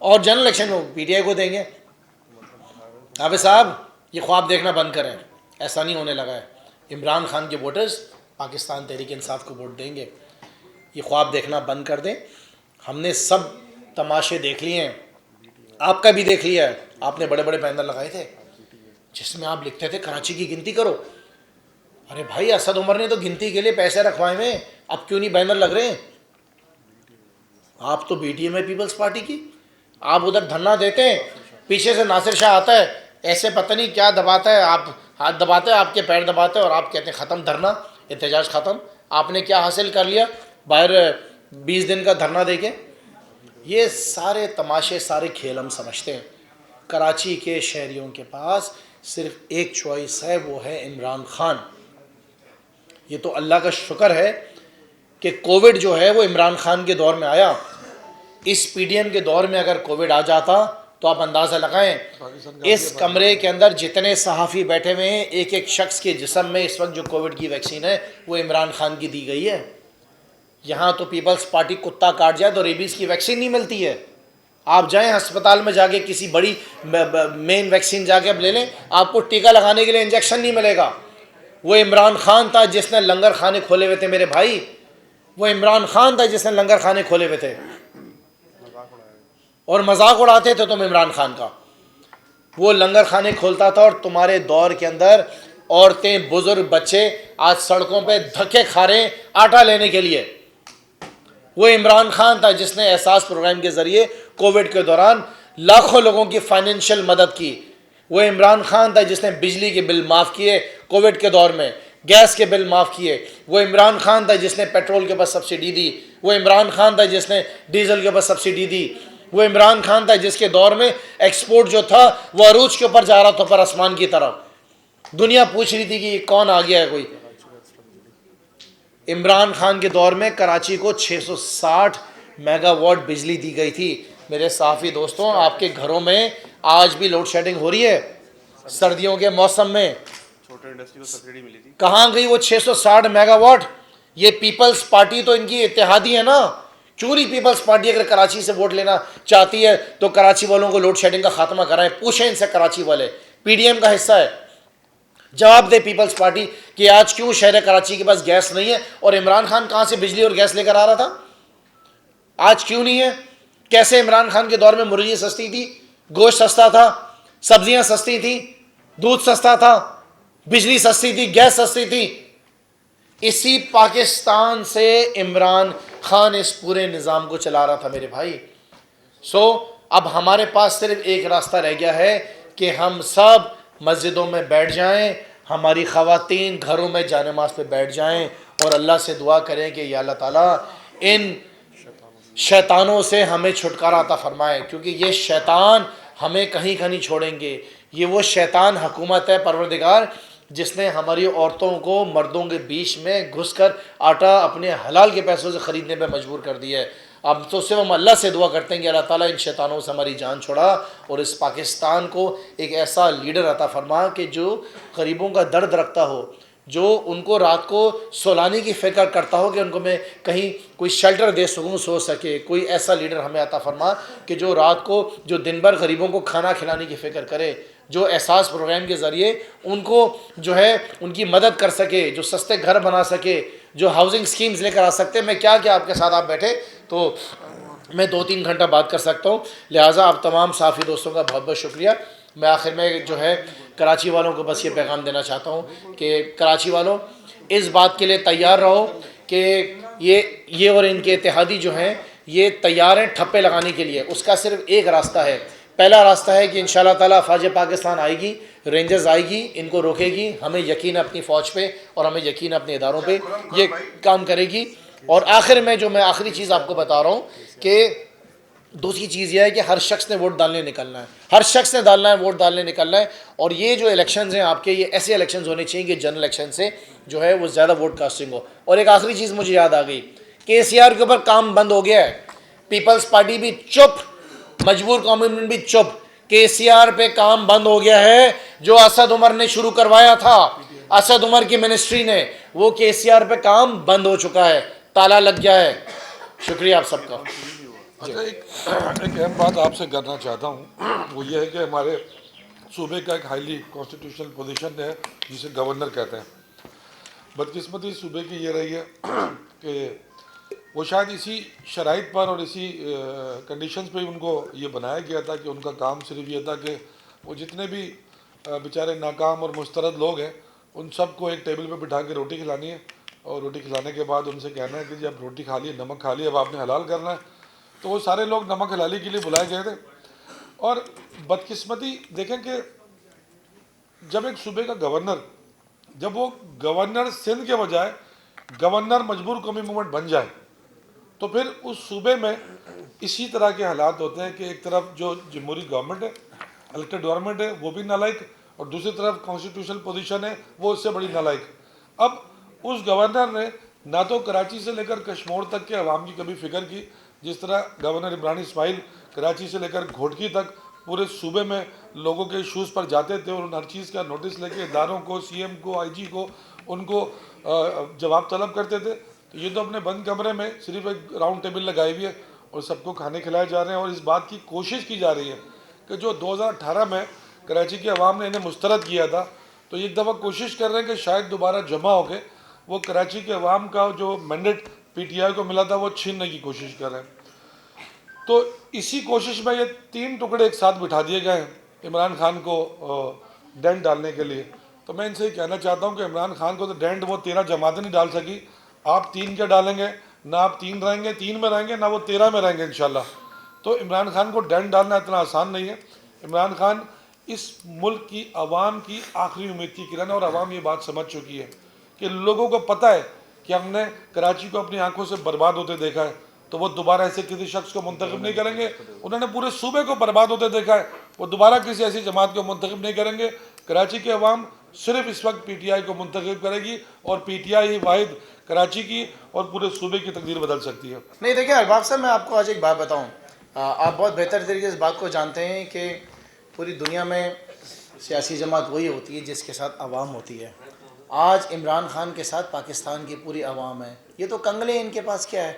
اور جنرل الیکشن میں پی ٹی آئی کو دیں گے. حافظ صاحب یہ خواب دیکھنا بند کریں, ایسا نہیں ہونے لگا ہے. عمران خان کے ووٹرز پاکستان تحریک انصاف کو ووٹ دیں گے, یہ خواب دیکھنا بند کر دیں. ہم نے سب تماشے دیکھ لیے ہیں, آپ کا بھی دیکھ لیا ہے. آپ نے بڑے بڑے بینر لگائے تھے جس میں آپ لکھتے تھے کراچی کی گنتی کرو. ارے بھائی اسد عمر نے تو گنتی کے لیے پیسے رکھوائے ہوئے, اب کیوں نہیں بینر لگ رہے ہیں؟ آپ تو بی ٹی ایم ہے پیپلز پارٹی کی, آپ ادھر دھرنا دیتے ہیں, پیچھے سے ناصر شاہ آتا ہے ایسے پتہ نہیں کیا دباتا ہے, آپ ہاتھ دباتے ہیں, آپ کے پیر دباتے ہیں اور آپ کہتے ہیں ختم دھرنا, احتجاج ختم. آپ نے کیا حاصل کر لیا باہر 20 دن کا دھرنا دے کے؟ یہ سارے تماشے سارے کھیل ہم سمجھتے ہیں. کراچی کے شہریوں کے پاس صرف ایک چوائس ہے, وہ ہے عمران خان. یہ تو اللہ کا شکر ہے کہ کووڈ جو ہے وہ عمران خان کے دور میں آیا. اس پی ڈی ایم کے دور میں اگر کووڈ آ جاتا تو آپ اندازہ لگائیں اس کمرے کے اندر جتنے صحافی بیٹھے ہوئے ہیں, ایک ایک شخص کے جسم میں اس وقت جو کووڈ کی ویکسین ہے وہ عمران خان کی دی گئی ہے. یہاں تو پیپلز پارٹی کتا کاٹ جائے تو ریبیز کی ویکسین نہیں ملتی ہے. آپ جائیں ہسپتال میں جا کے کسی بڑی مین ویکسین جا کے اب لے لیں, آپ کو ٹیکہ لگانے کے لیے انجیکشن نہیں ملے گا. وہ عمران خان تھا جس نے لنگر خانے کھولے ہوئے تھے میرے بھائی, وہ عمران خان تھا جس نے لنگر خانے کھولے ہوئے تھے. اور مذاق اڑاتے تھے تم عمران خان کا. وہ لنگر خانے کھولتا تھا اور تمہارے دور کے اندر عورتیں بزرگ بچے آج سڑکوں پہ دھکے کھا رہے ہیں آٹا لینے کے لیے. وہ عمران خان تھا جس نے احساس پروگرام کے ذریعے کووڈ کے دوران لاکھوں لوگوں کی فائنینشیل مدد کی. وہ عمران خان تھا جس نے بجلی کے بل معاف کیے کووڈ کے دور میں, گیس کے بل معاف کیے. وہ عمران خان تھا جس نے پیٹرول کے اوپر سبسڈی دی. وہ عمران خان تھا جس نے ڈیزل کے اوپر سبسڈی دی. وہ عمران خان تھا جس کے دور میں ایکسپورٹ جو تھا وہ عروج کے اوپر جا رہا تھا, اوپر آسمان کی طرف. دنیا پوچھ رہی تھی کہ یہ کون آ گیا ہے کوئی. عمران خان کے دور میں کراچی کو 660 میگا واٹ بجلی دی گئی تھی. میرے صحافی دوستوں, آپ کے گھروں میں آج بھی لوڈ شیڈنگ ہو رہی ہے سردیوں کے موسم میں. چھوٹے انڈسٹری کو سبسڈی ملی تھی. کہاں گئی وہ 660 میگا واٹ؟ یہ پیپلز پارٹی تو ان کی اتحادی ہے نا. چوری پیپلز پارٹی اگر کراچی سے ووٹ لینا چاہتی ہے تو کراچی والوں کو لوڈ شیڈنگ کا خاتمہ کرائیں. پوچھیں ان سے, کراچی والے پی ڈی ایم کا حصہ ہے. جواب دے پیپلز پارٹی کہ آج کیوں شہر کراچی کے پاس گیس نہیں ہے, اور عمران خان کہاں سے بجلی اور گیس لے کر آ رہا تھا؟ آج کیوں نہیں ہے؟ کیسے عمران خان کے دور میں مرغی سستی تھی, گوشت سستا تھا, سبزیاں سستی تھیں, دودھ سستا تھا, بجلی سستی تھی, گیس سستی تھی. اسی پاکستان سے عمران خان اس پورے نظام کو چلا رہا تھا میرے بھائی. اب ہمارے پاس صرف ایک راستہ رہ گیا ہے کہ ہم سب مسجدوں میں بیٹھ جائیں, ہماری خواتین گھروں میں جانماز پہ بیٹھ جائیں اور اللہ سے دعا کریں کہ یا اللہ تعالیٰ ان شیطانوں سے ہمیں چھٹکارا عطا فرمائے, کیونکہ یہ شیطان ہمیں کہیں کا نہیں چھوڑیں گے. یہ وہ شیطان حکومت ہے پروردگار جس نے ہماری عورتوں کو مردوں کے بیچ میں گھس کر آٹا اپنے حلال کے پیسوں سے خریدنے پہ مجبور کر دیا ہے. اب تو صرف ہم اللہ سے دعا کرتے ہیں کہ اللہ تعالیٰ ان شیطانوں سے ہماری جان چھوڑا اور اس پاکستان کو ایک ایسا لیڈر عطا فرما کہ جو غریبوں کا درد رکھتا ہو, جو ان کو رات کو سولانے کی فکر کرتا ہو کہ ان کو میں کہیں کوئی شیلٹر دے سکوں, سو سکے. کوئی ایسا لیڈر ہمیں عطا فرما کہ جو رات کو, جو دن بھر غریبوں کو کھانا کھلانے کی فکر کرے, جو احساس پروگرام کے ذریعے ان کو جو ہے ان کی مدد کر سکے, جو سستے گھر بنا سکے, جو ہاؤسنگ سکیمز لے کر آ سکتے. میں کیا آپ کے ساتھ آپ بیٹھے تو میں 2-3 گھنٹہ بات کر سکتا ہوں. لہٰذا آپ تمام صحافی دوستوں کا بہت بہت شکریہ. میں آخر میں جو ہے کراچی والوں کو بس یہ پیغام دینا چاہتا ہوں کہ کراچی والوں اس بات کے لیے تیار رہو کہ یہ اور ان کے اتحادی جو ہیں یہ تیار ہیں ٹھپے لگانے کے لیے. اس کا صرف ایک راستہ ہے. پہلا راستہ ہے کہ انشاءاللہ تعالیٰ فوج پاکستان آئے گی, رینجرز آئے گی, ان کو روکے گی. ہمیں یقین ہے اپنی فوج پہ اور ہمیں یقین ہے اپنے اداروں پہ, یہ کام کرے گی. اور آخر میں جو میں آخری چیز آپ کو بتا رہا ہوں کہ دوسری چیز یہ ہے کہ ہر شخص نے ووٹ ڈالنے نکلنا ہے, ہر شخص نے ڈالنا ہے, ووٹ ڈالنے نکلنا ہے. اور یہ جو الیکشنز ہیں آپ کے, یہ ایسے الیکشنز ہونے چاہیے کہ جنرل الیکشن سے جو ہے وہ زیادہ ووٹ کاسٹنگ ہو. اور ایک آخری چیز مجھے یاد آ گئی, KCR کے اوپر کام بند ہو گیا ہے, پیپلز پارٹی بھی چپ, مجبور قومی موومنٹ بھی چپ. KCR پہ کام بند ہو گیا ہے جو اسد عمر نے شروع کروایا تھا, اسد عمر کی منسٹری نے, وہ KCR پہ کام بند ہو چکا ہے, تالا لگ گیا ہے. شکریہ آپ سب کا. اچھا, ایک اہم بات آپ سے کرنا چاہتا ہوں, وہ یہ ہے کہ ہمارے صوبے کا ایک ہائیلی کانسٹیٹیوشنل پوزیشن ہے جسے گورنر کہتے ہیں. بدقسمتی صوبے کی یہ رہی ہے کہ وہ شاید اسی شرائط پر اور اسی کنڈیشنز پہ ان کو یہ بنایا گیا تھا کہ ان کا کام صرف یہ تھا کہ وہ جتنے بھی بیچارے ناکام اور مسترد لوگ ہیں ان سب کو ایک ٹیبل پہ بٹھا کے روٹی کھلانی ہے, اور روٹی کھلانے کے بعد ان سے کہنا ہے کہ جی اب روٹی کھا لی, نمک کھا لی, اب آپ نے حلال کرنا ہے. تو وہ سارے لوگ نمک حلالی کے لیے بلائے گئے تھے. اور بدقسمتی دیکھیں کہ جب ایک صوبے کا گورنر, جب وہ گورنر سندھ کے بجائے گورنر مجبور قومی موومنٹ بن جائے تو پھر اس صوبے میں اسی طرح کے حالات ہوتے ہیں کہ ایک طرف جو جمہوری گورنمنٹ ہے, الیکٹڈ گورنمنٹ ہے, وہ بھی نالائق, اور دوسری طرف کانسٹیٹیوشنل پوزیشن ہے وہ اس سے بڑی نالائق. اب اس گورنر نے نہ تو کراچی سے لے کر کشمور تک کے عوام کی کبھی فکر کی, جس طرح گورنر عمران اسماعیل کراچی سے لے کر گھوٹکی تک پورے صوبے میں لوگوں کے ایشوز پر جاتے تھے اور ان ہر چیز کا نوٹس لے کے اداروں کو, CM کو, IG کو, ان کو جواب طلب کرتے تھے. تو یہ تو اپنے بند کمرے میں صرف ایک راؤنڈ ٹیبل لگائی ہوئی ہے اور سب کو کھانے کھلائے جا رہے ہیں, اور اس بات کی کوشش کی جا رہی ہے کہ جو 2018 میں کراچی کی عوام نے انہیں مسترد کیا تھا, تو ایک دفعہ کوشش کر رہے ہیں کہ شاید دوبارہ جمع ہو کے وہ کراچی کے عوام کا جو مینڈیٹ PTI کو ملا تھا وہ چھیننے کی کوشش کر رہے ہیں. تو اسی کوشش میں یہ 3 ٹکڑے ایک ساتھ بٹھا دیے گئے ہیں عمران خان کو ڈینٹ ڈالنے کے لیے. تو میں ان سے یہ کہنا چاہتا ہوں کہ عمران خان کو تو ڈینٹ وہ 13 جماعتیں نہیں ڈال سکی. آپ 3 کیا ڈالیں گے؟ نہ آپ 3 رہیں گے 3 میں رہیں گے، نہ وہ 13 میں رہیں گے انشاءاللہ. تو عمران خان کو ڈینٹ ڈالنا اتنا آسان نہیں ہے. عمران خان اس ملک کی عوام کی آخری امید کی کرن ہے، اور عوام یہ بات سمجھ چکی ہے کہ لوگوں کو پتہ ہے کہ ہم نے کراچی کو اپنی آنکھوں سے برباد ہوتے دیکھا ہے، تو وہ دوبارہ ایسے کسی شخص کو منتخب نہیں کریں گے. انہوں نے پورے صوبے کو برباد ہوتے دیکھا ہے، وہ دوبارہ کسی ایسی جماعت کو منتخب نہیں کریں گے. کراچی کے عوام صرف اس وقت پی ٹی آئی کو منتخب کرے گی، اور پی ٹی آئی ہی واحد کراچی کی اور پورے صوبے کی تقدیر بدل سکتی ہے. نہیں دیکھیں ارباب صاحب، میں آپ کو آج ایک بات بتاؤں. آپ بہت بہتر طریقے سے اس بات کو جانتے ہیں کہ پوری دنیا میں سیاسی جماعت وہی ہوتی ہے جس کے ساتھ عوام ہوتی ہے. آج عمران خان کے ساتھ پاکستان کی پوری عوام ہے. یہ تو کنگلے ان کے پاس کیا ہے،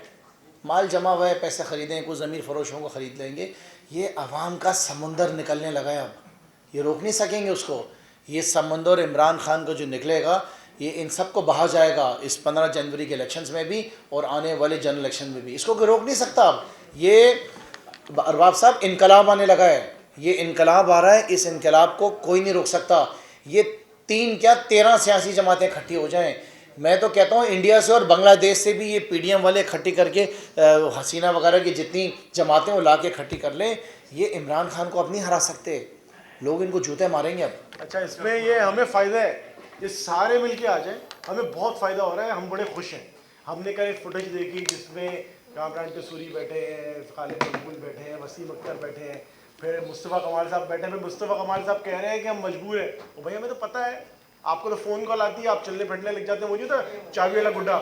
مال جمع ہوا ہے، پیسے خریدیں، کچھ ضمیر فروشوں کو خرید لیں گے. یہ عوام کا سمندر نکلنے لگا ہے، اب یہ روک نہیں سکیں گے اس کو. یہ سمندر عمران خان کو جو نکلے گا یہ ان سب کو بہا جائے گا، اس 15 جنوری کے الیکشنز میں بھی اور آنے والے جنرل الیکشن میں بھی. اس کو کوئی روک نہیں سکتا. اب یہ ارباب صاحب انقلاب آنے لگا ہے، یہ انقلاب آ رہا ہے، اس انقلاب کو کوئی نہیں روک سکتا. یہ 3 کیا 13 سیاسی جماعتیں اکٹھی ہو جائیں. میں تو کہتا ہوں انڈیا سے اور بنگلہ دیش سے بھی یہ پی ڈی ایم والے اکٹھی کر کے حسینہ وغیرہ کی جتنی جماعتیں وہ لا کے اکٹھی کر لیں، یہ عمران خان کو اب نہیں ہرا سکتے. لوگ ان کو جوتے ماریں گے اب. اچھا اس میں یہ ہمیں فائدہ ہے، یہ سارے مل کے آ جائیں، ہمیں بہت فائدہ ہو رہا ہے، ہم بڑے خوش ہیں. ہم نے کل ایک فوٹیج دیکھی جس میں کامران ٹسوری بیٹھے ہیں، خالد مقبول بیٹھے ہیں، وسیم اختر بیٹھے ہیں، پھر مصطفیٰ کمال صاحب بیٹھے ہیں. پھر مصطفیٰ کمال صاحب کہہ رہے ہیں کہ ہم مجبور ہیں. وہ بھائی ہمیں تو پتہ ہے، آپ کو تو فون کال آتی ہے، آپ چلنے پھرنے لگ جاتے ہیں. مجھے تو چابی والا گڈا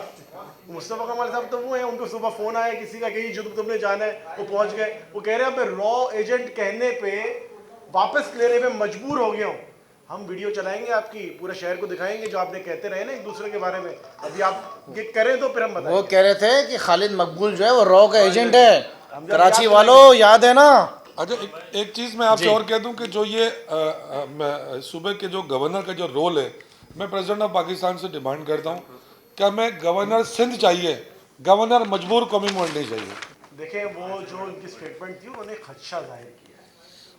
مصطفیٰ کمال صاحب تو وہ ہیں، ان کو صبح فون آیا کسی کا کہ جو تم نے جانا ہے، وہ پہنچ گئے. وہ کہہ رہے ہیں میں را ایجنٹ کہنے پہ واپس لینے پہ مجبور ہو گیا ہوں. ہم ویڈیو چلائیں گے آپ کی، پورے شہر کو دکھائیں گے جو آپ نے کہتے رہے نا ایک دوسرے کے بارے میں. ابھی آپ یہ کریں تو پھر ہم بتائیں. وہ کہہ رہے تھے کہ خالد مقبول جو ہے وہ را کا ایجنٹ ہے. کراچی والوں یاد ہے نا. اچھا ایک چیز میں آپ سے اور کہہ دوں کہ جو یہ صوبے کے جو گورنر کا جو رول ہے، میں پریزیڈنٹ آف پاکستان سے ڈیمانڈ کرتا ہوں کہ ہمیں گورنر سندھ چاہیے، گورنر مجبور قومی ملک نہیں چاہیے. دیکھیں وہ جو ان کی سٹیٹمنٹ تھی انہوں نے خدشہ ظاہر کیا ہے،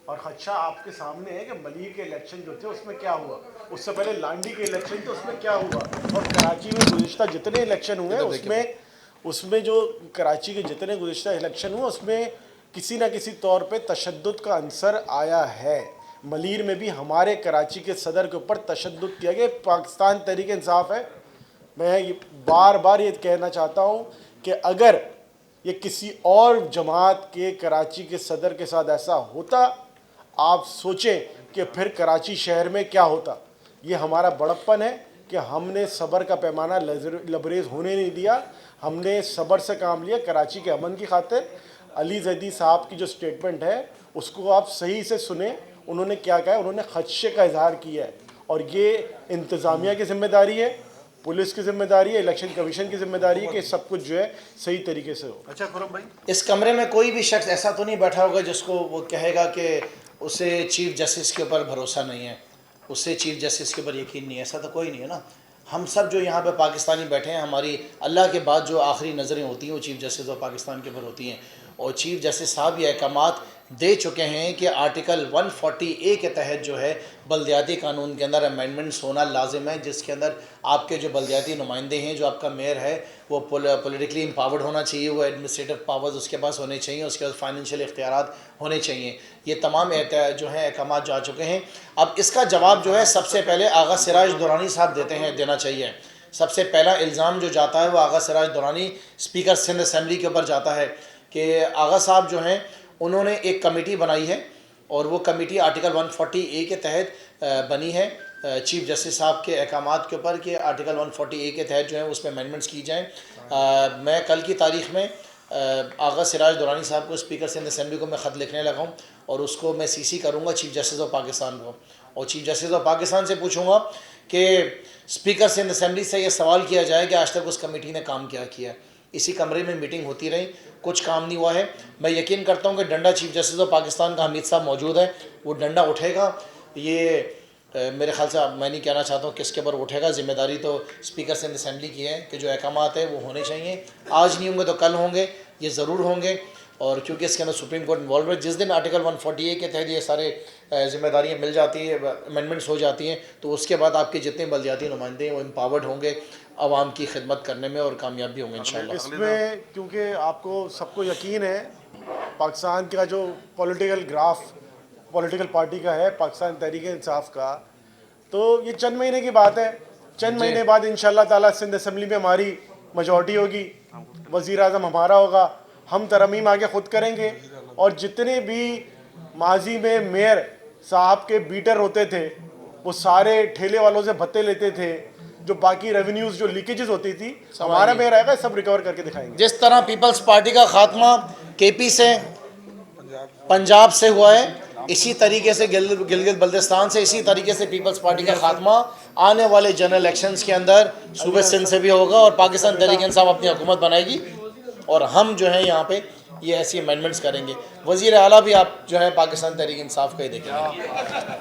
اور خدشہ آپ کے سامنے ہے کہ ملیر کے الیکشن جو تھے اس میں کیا ہوا، اس سے پہلے لانڈی کے الیکشن تھے اس میں کیا ہوا، اور کراچی میں گزشتہ جتنے الیکشن ہوئے اس میں جو کراچی کے جتنے گزشتہ الیکشن ہوئے اس میں کسی نہ کسی طور پہ تشدد کا عنصر آیا ہے. ملیر میں بھی ہمارے کراچی کے صدر کے اوپر تشدد کیا گیا. پاکستان تحریک انصاف ہے، میں بار بار یہ کہنا چاہتا ہوں کہ اگر یہ کسی اور جماعت کے کراچی کے صدر کے ساتھ ایسا ہوتا، آپ سوچیں کہ پھر کراچی شہر میں کیا ہوتا. یہ ہمارا بڑپن ہے کہ ہم نے صبر کا پیمانہ لبریز ہونے نہیں دیا، ہم نے صبر سے کام لیا کراچی کے امن کی خاطر. علی زیدی صاحب کی جو سٹیٹمنٹ ہے اس کو آپ صحیح سے سنیں. انہوں نے کیا کہا ہے؟ انہوں نے خدشے کا اظہار کیا ہے، اور یہ انتظامیہ کی ذمہ داری ہے، پولیس کی ذمہ داری ہے، الیکشن کمیشن کی ذمہ داری ہے کہ سب کچھ جو ہے صحیح طریقے سے ہو. اچھا خرم بھائی، اس کمرے میں کوئی بھی شخص ایسا تو نہیں بیٹھا ہوگا جس کو وہ کہے گا کہ اسے چیف جسٹس کے اوپر بھروسہ نہیں ہے، اسے چیف جسٹس کے اوپر یقین نہیں ہے. ایسا تو کوئی نہیں ہے نا. ہم سب جو یہاں پہ پاکستانی بیٹھے ہیں، ہماری اللہ کے بعد جو آخری نظریں ہوتی ہیں وہ چیف جسٹس اور پاکستان کے اوپر ہوتی ہیں. اور چیف جسٹس صاحب یہ احکامات دے چکے ہیں کہ آرٹیکل 140A کے تحت جو ہے بلدیاتی قانون کے اندر امینڈمنٹس ہونا لازم ہے، جس کے اندر آپ کے جو بلدیاتی نمائندے ہیں، جو آپ کا میئر ہے، وہ پولیٹیکلی امپاورڈ ہونا چاہیے، وہ ایڈمنسٹریٹو پاورز اس کے پاس ہونے چاہیے، اس کے بعد فائنینشیل اختیارات ہونے چاہیے. یہ تمام جو ہیں احکامات جو آ چکے ہیں. اب اس کا جواب جو ہے سب سے پہلے آغا سراج درانی صاحب دینا چاہیے. سب سے پہلا الزام جو جاتا ہے وہ آغا سراج درانی اسپیکر سندھ اسمبلی کے اوپر جاتا ہے کہ آغا صاحب جو ہیں انہوں نے ایک کمیٹی بنائی ہے، اور وہ کمیٹی آرٹیکل 140A کے تحت بنی ہے چیف جسٹس صاحب کے احکامات کے اوپر کہ آرٹیکل 140A کے تحت جو ہے اس میں امینڈمنٹس کی جائیں. میں کل کی تاریخ میں آغا سراج درانی صاحب کو اسپیکر سندھ اسمبلی کو میں خط لکھنے لگا ہوں، اور اس کو میں CC کروں گا چیف جسٹس آف پاکستان کو، اور چیف جسٹس آف پاکستان سے پوچھوں گا کہ اسپیکر سندھ اسمبلی سے یہ سوال کیا جائے کہ آج تک اس کمیٹی نے کام کیا کیا. اسی کمرے میں میٹنگ ہوتی رہی، کچھ کام نہیں ہوا ہے. میں یقین کرتا ہوں کہ ڈنڈا چیف جسٹس آف پاکستان کا حمید صاحب موجود ہے، وہ ڈنڈا اٹھے گا. یہ میرے خیال سے میں نہیں کہنا چاہتا ہوں کس کے اوپر اٹھے گا، ذمہ داری تو اسپیکر سندھ اسمبلی کی ہے کہ جو احکامات ہیں وہ ہونے چاہیے. آج نہیں ہوں گے تو کل ہوں گے، یہ ضرور ہوں گے. اور کیونکہ اس کے اندر سپریم کورٹ انوالو ہے، جس دن آرٹیکل 140A کے تحت یہ سارے ذمہ داریاں مل جاتی ہیں، امینڈمنٹس ہو جاتی ہیں، تو اس کے بعد آپ کے جتنے بلدیاتی نمائندے ہیں وہ امپاورڈ ہوں گے عوام کی خدمت کرنے میں اور کامیاب بھی ہوں گے انشاءاللہ۔ اس میں کیونکہ آپ کو سب کو یقین ہے پاکستان کا جو پولیٹیکل گراف پولیٹیکل پارٹی کا ہے، پاکستان تحریک انصاف کا، تو یہ چند مہینے کی بات ہے، چند مہینے بعد انشاءاللہ تعالیٰ سندھ اسمبلی میں ہماری میجورٹی ہوگی، وزیر اعظم ہمارا ہوگا، ہم ترمیم آگے خود کریں گے، اور جتنے بھی ماضی میں میئر صاحب کے بیٹر ہوتے تھے وہ سارے ٹھیلے والوں سے بھتے لیتے تھے، جو باقی ریونیوز جو لیکیجز ہوتی تھی، ہمارا میئر آئے گا سب ریکور کر کے دکھائیں گے۔ جس طرح پیپلز پارٹی کا خاتمہ KP سے پنجاب سے ہوا ہے، اسی طریقے سے گلگت بلتستان سے، اسی طریقے سے پیپلز پارٹی کا خاتمہ آنے والے جنرل الیکشنز کے اندر صوبے سندھ سے بھی ہوگا، اور پاکستان تحریک انصاف اپنی حکومت بنائے گی، اور ہم جو ہیں یہاں پہ یہ ایسی امینڈمنٹس کریں گے۔ وزیر اعلیٰ بھی آپ جو ہے پاکستان تحریک انصاف کا ہی دیکھیں گے۔